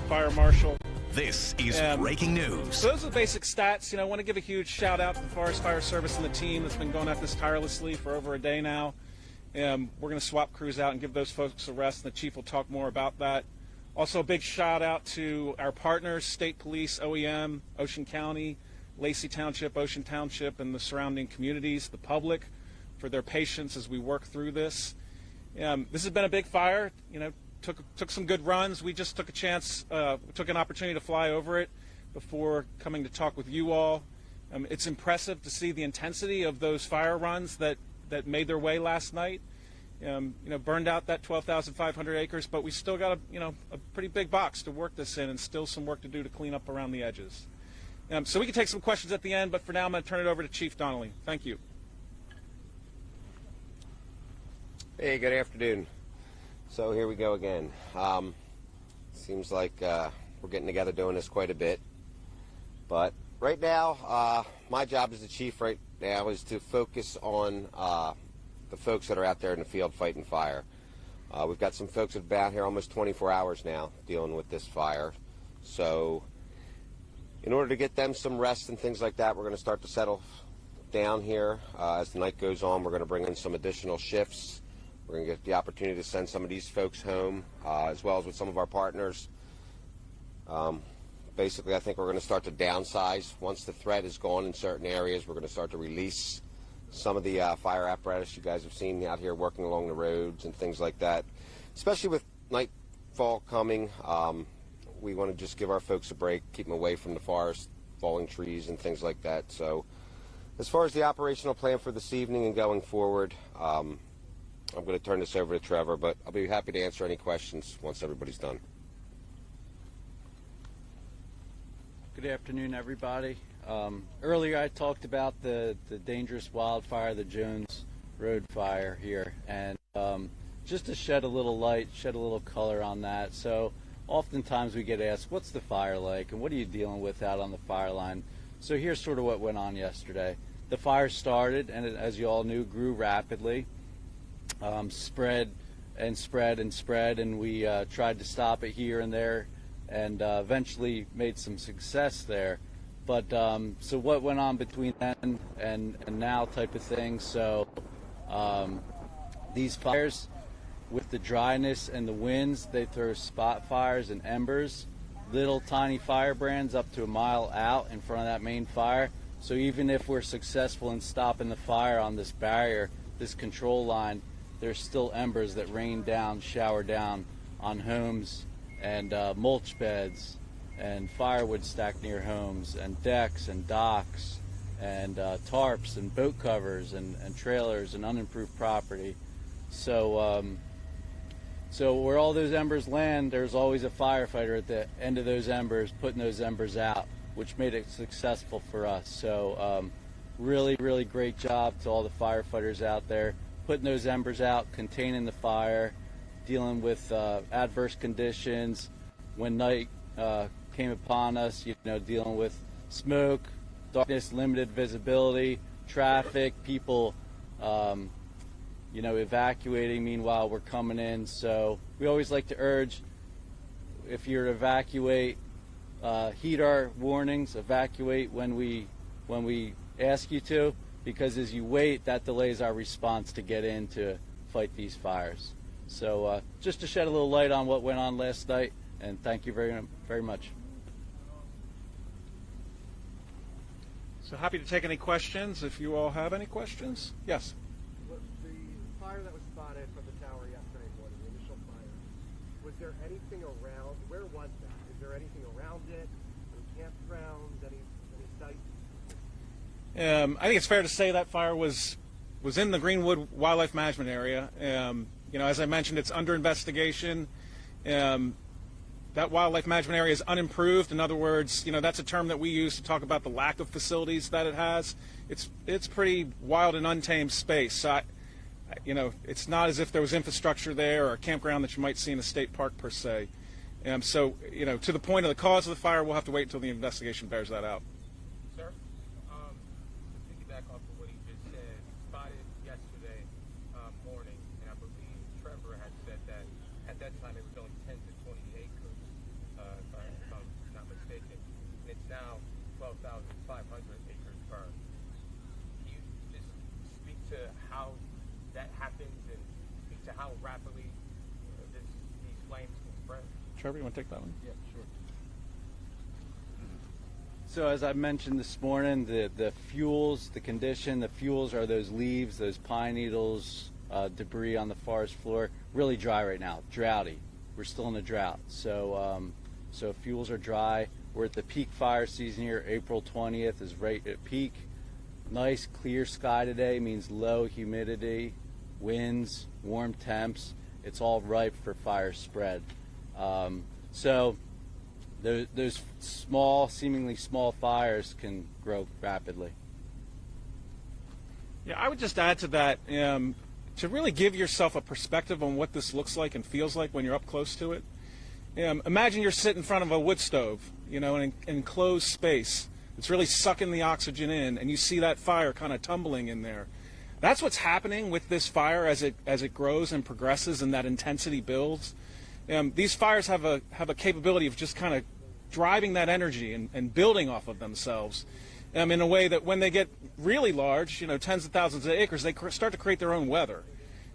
Fire Marshal. This is breaking news. So those are the basic stats. I want to give a huge shout out to the Forest Fire Service and the team that's been going at this tirelessly for over a day now. We're going to swap crews out and give those folks a rest, and the chief will talk more about that. Also, a big shout out to our partners, State Police, OEM, Ocean County, Lacey Township, Ocean Township, and the surrounding communities, the public, for their patience as we work through this. This has been a big fire. Took some good runs. We just took a chance, took an opportunity to fly over it before coming to talk with you all. It's impressive to see the intensity of those fire runs that made their way last night. Burned out that 12,500 acres, but we still got a pretty big box to work this in, and still some work to do to clean up around the edges. So we can take some questions at the end, but for now I'm going to turn it over to Chief Donnelly. Thank you. Hey, good afternoon. So here we go again. Seems like we're getting together doing this quite a bit. But right now, my job as the chief right now is to focus on the folks that are out there in the field fighting fire. We've got some folks that have been out here almost 24 hours now dealing with this fire. So in order to get them some rest and things like that, we're going to start to settle down here. As the night goes on, we're going to bring in some additional shifts. We're going to get the opportunity to send some of these folks home, as well as with some of our partners. Basically, I think we're going to start to downsize. Once the threat is gone in certain areas, we're going to start to release some of the fire apparatus you guys have seen out here working along the roads and things like that. Especially with nightfall coming, we want to just give our folks a break, keep them away from the forest, falling trees and things like that. So as far as the operational plan for this evening and going forward, I'm going to turn this over to Trevor, but I'll be happy to answer any questions once everybody's done. Good afternoon, everybody. Earlier I talked about the dangerous wildfire, the Jones Road fire here, and just to shed a little light, shed a little color on that. So oftentimes we get asked, what's the fire like, and what are you dealing with out on the fire line? So here's sort of what went on yesterday. The fire started, and it, as you all knew, grew rapidly. Spread and spread and spread, and we tried to stop it here and there, and eventually made some success there. But so what went on between then and now type of thing. So these fires, with the dryness and the winds, they throw spot fires and embers, little tiny firebrands up to a mile out in front of that main fire. So even if we're successful in stopping the fire on this barrier, this control line, there's still embers that rain down, shower down on homes and mulch beds and firewood stacked near homes and decks and docks and tarps and boat covers and trailers and unimproved property. So so where all those embers land, there's always a firefighter at the end of those embers putting those embers out, which made it successful for us. So really, really great job to all the firefighters out there, putting those embers out, containing the fire, dealing with adverse conditions. When night came upon us, dealing with smoke, darkness, limited visibility, traffic, people, evacuating. Meanwhile, we're coming in. So we always like to urge, if you're to evacuate, heed our warnings, evacuate when we ask you to, because as you wait, that delays our response to get in to fight these fires. So just to shed a little light on what went on last night, and thank you very, very much. So happy to take any questions if you all have any questions. Yes? Was the fire that was spotted from the tower yesterday morning, the initial fire, was there anything around, where was that? Is there anything around it? Any campgrounds, any sites? I think it's fair to say that fire was in the Greenwood Wildlife Management Area. As I mentioned, it's under investigation. That wildlife management area is unimproved. In other words, that's a term that we use to talk about the lack of facilities that it has. It's pretty wild and untamed space. So it's not as if there was infrastructure there or a campground that you might see in a state park per se. So to the point of the cause of the fire, we'll have to wait until the investigation bears that out. Sir, to piggyback off of what he just said, spotted yesterday morning, and I believe Trevor had said that at that time it was only 10 to 20 acres, if I Trevor, you want to take that one? Yeah, sure. So as I mentioned this morning, the fuels, the condition, the fuels are those leaves, those pine needles, debris on the forest floor. Really dry right now, droughty. We're still in a drought. So fuels are dry. We're at the peak fire season here. April 20th is right at peak. Nice clear sky today means low humidity, winds, warm temps. It's all ripe for fire spread. So those small, seemingly small fires can grow rapidly. Yeah, I would just add to that, to really give yourself a perspective on what this looks like and feels like when you're up close to it. Imagine you're sitting in front of a wood stove, in an enclosed space. It's really sucking the oxygen in, and you see that fire kind of tumbling in there. That's what's happening with this fire as it grows and progresses and that intensity builds. These fires have a capability of just kind of driving that energy and building off of themselves in a way that when they get really large, tens of thousands of acres, they start to create their own weather.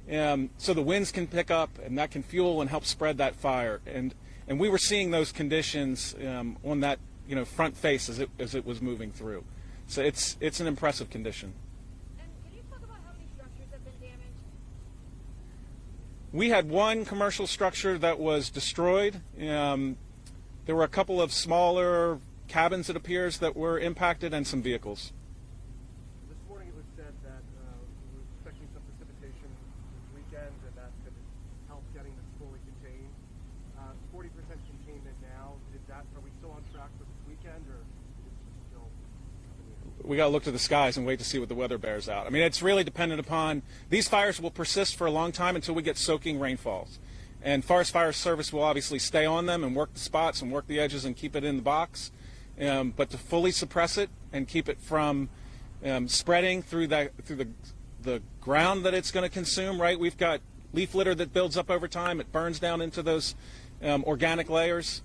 So the winds can pick up, and that can fuel and help spread that fire. And we were seeing those conditions on that front face as it was moving through. So it's an impressive condition. And can you talk about how many structures have been damaged? We had one commercial structure that was destroyed. There were a couple of smaller cabins, it appears, that were impacted, and some vehicles. This morning it was said that we were expecting some precipitation this weekend, and that could help getting this fully contained. 40% containment now. Are we still on track for this weekend, or is it still up in the air? We got to look to the skies and wait to see what the weather bears out. I mean, it's really dependent upon, these fires will persist for a long time until we get soaking rainfalls. And Forest Fire Service will obviously stay on them and work the spots and work the edges and keep it in the box. But to fully suppress it and keep it from spreading through the ground that it's going to consume, right? We've got leaf litter that builds up over time. It burns down into those organic layers.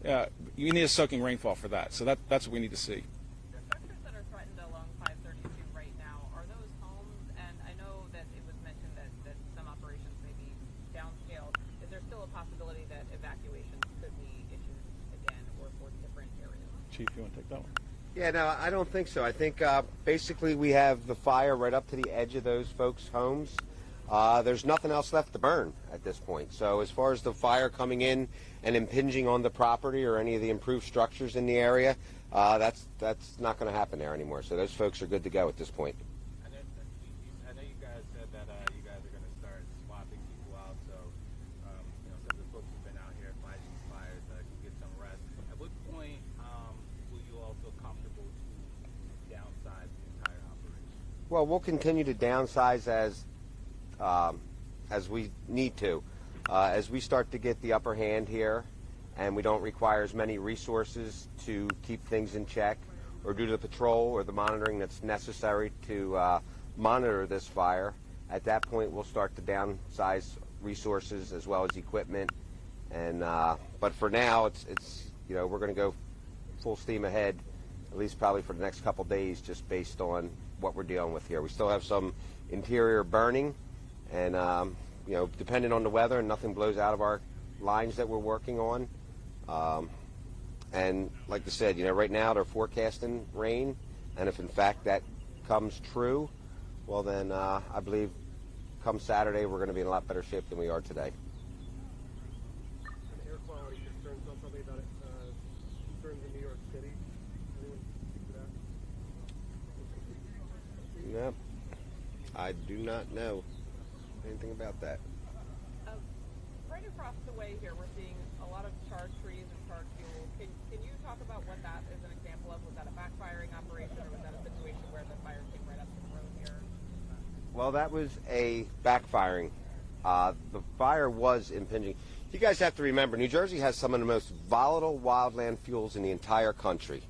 You need a soaking rainfall for that. So that's what we need to see. The structures that are threatened along 532 right now, are those homes? And I know that it was mentioned that some operations may be downscaled. Is there still a possibility that evacuations could be issued again or for different areas? Chief, you want to take that one? Yeah, no, I don't think so. I think basically we have the fire right up to the edge of those folks' homes. There's nothing else left to burn at this point. So as far as the fire coming in and impinging on the property or any of the improved structures in the area, that's not going to happen there anymore. So those folks are good to go at this point. I know you guys said that you guys are going to start swapping people out, so some of the folks who've been out here fighting these fires can get some rest. At what point will you all feel comfortable to downsize the entire operation? Well, we'll continue to downsize as we need to. As we start to get the upper hand here and we don't require as many resources to keep things in check or do the patrol or the monitoring that's necessary to monitor this fire, at that point we'll start to downsize resources as well as equipment. And but for now, it's we're going to go full steam ahead, at least probably for the next couple days, just based on what we're dealing with here. We still have some interior burning, and depending on the weather and nothing blows out of our lines that we're working on. And like I said, right now they're forecasting rain, and if in fact that comes true, well then I believe come Saturday we're going to be in a lot better shape than we are today. And air quality concerns, tell me about it. Concerns in New York City. Anyone speak to that? No, I do not know anything about that. Right across the way here, we're seeing a lot of charred trees and charred fuel. Can you talk about what that is an example of? Was that a backfiring operation, or was that a situation where the fire came right up to the road here? Well, that was a backfiring. The fire was impinging. You guys have to remember, New Jersey has some of the most volatile wildland fuels in the entire country.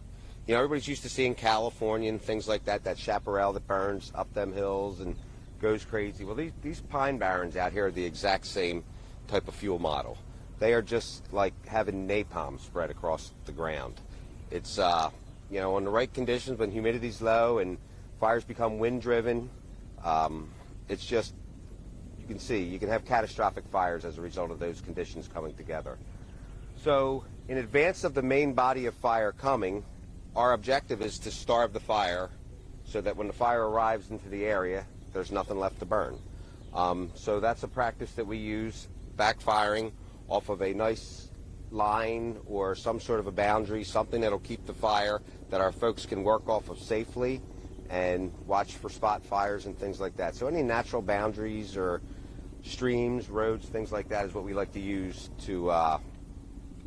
Everybody's used to seeing California and things like that chaparral that burns up them hills and goes crazy. Well, these pine barrens out here are the exact same type of fuel model. They are just like having napalm spread across the ground. It's, on the right conditions, when humidity's low and fires become wind-driven, it's just, you can have catastrophic fires as a result of those conditions coming together. So in advance of the main body of fire coming, our objective is to starve the fire so that when the fire arrives into the area, there's nothing left to burn. So that's a practice that we use, backfiring off of a nice line or some sort of a boundary, something that'll keep the fire that our folks can work off of safely and watch for spot fires and things like that. So any natural boundaries or streams, roads, things like that is what we like to use to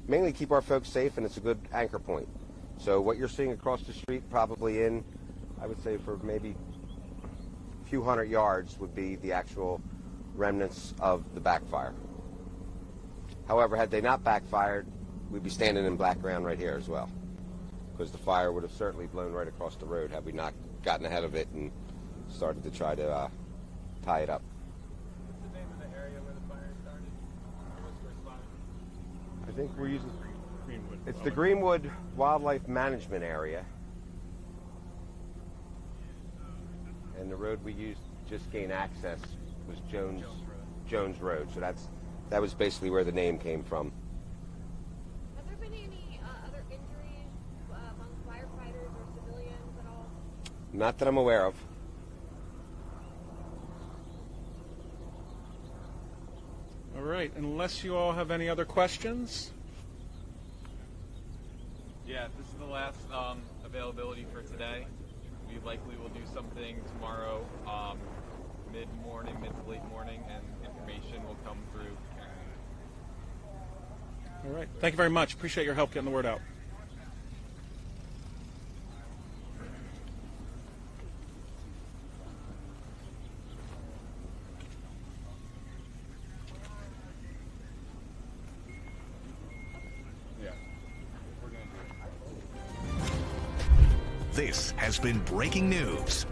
mainly keep our folks safe, and it's a good anchor point. So what you're seeing across the street, probably in, I would say for maybe a few hundred yards, would be the actual remnants of the backfire. However, had they not backfired, we'd be standing in black ground right here as well, because the fire would have certainly blown right across the road had we not gotten ahead of it and started to try to tie it up. What's the name of the area where the fire started? What's your spot? I think we're using, Greenwood. it's the Greenwood Wildlife Management Area. And the road we used to just gain access was Jones Road. So that was basically where the name came from. Have there been any other injuries among firefighters or civilians at all? Not that I'm aware of. All right, unless you all have any other questions. Yeah, this is the last availability for today. We likely will do something tomorrow, mid-morning, mid to late morning, and information will come through. All right, thank you very much. Appreciate your help getting the word out. This has been breaking news.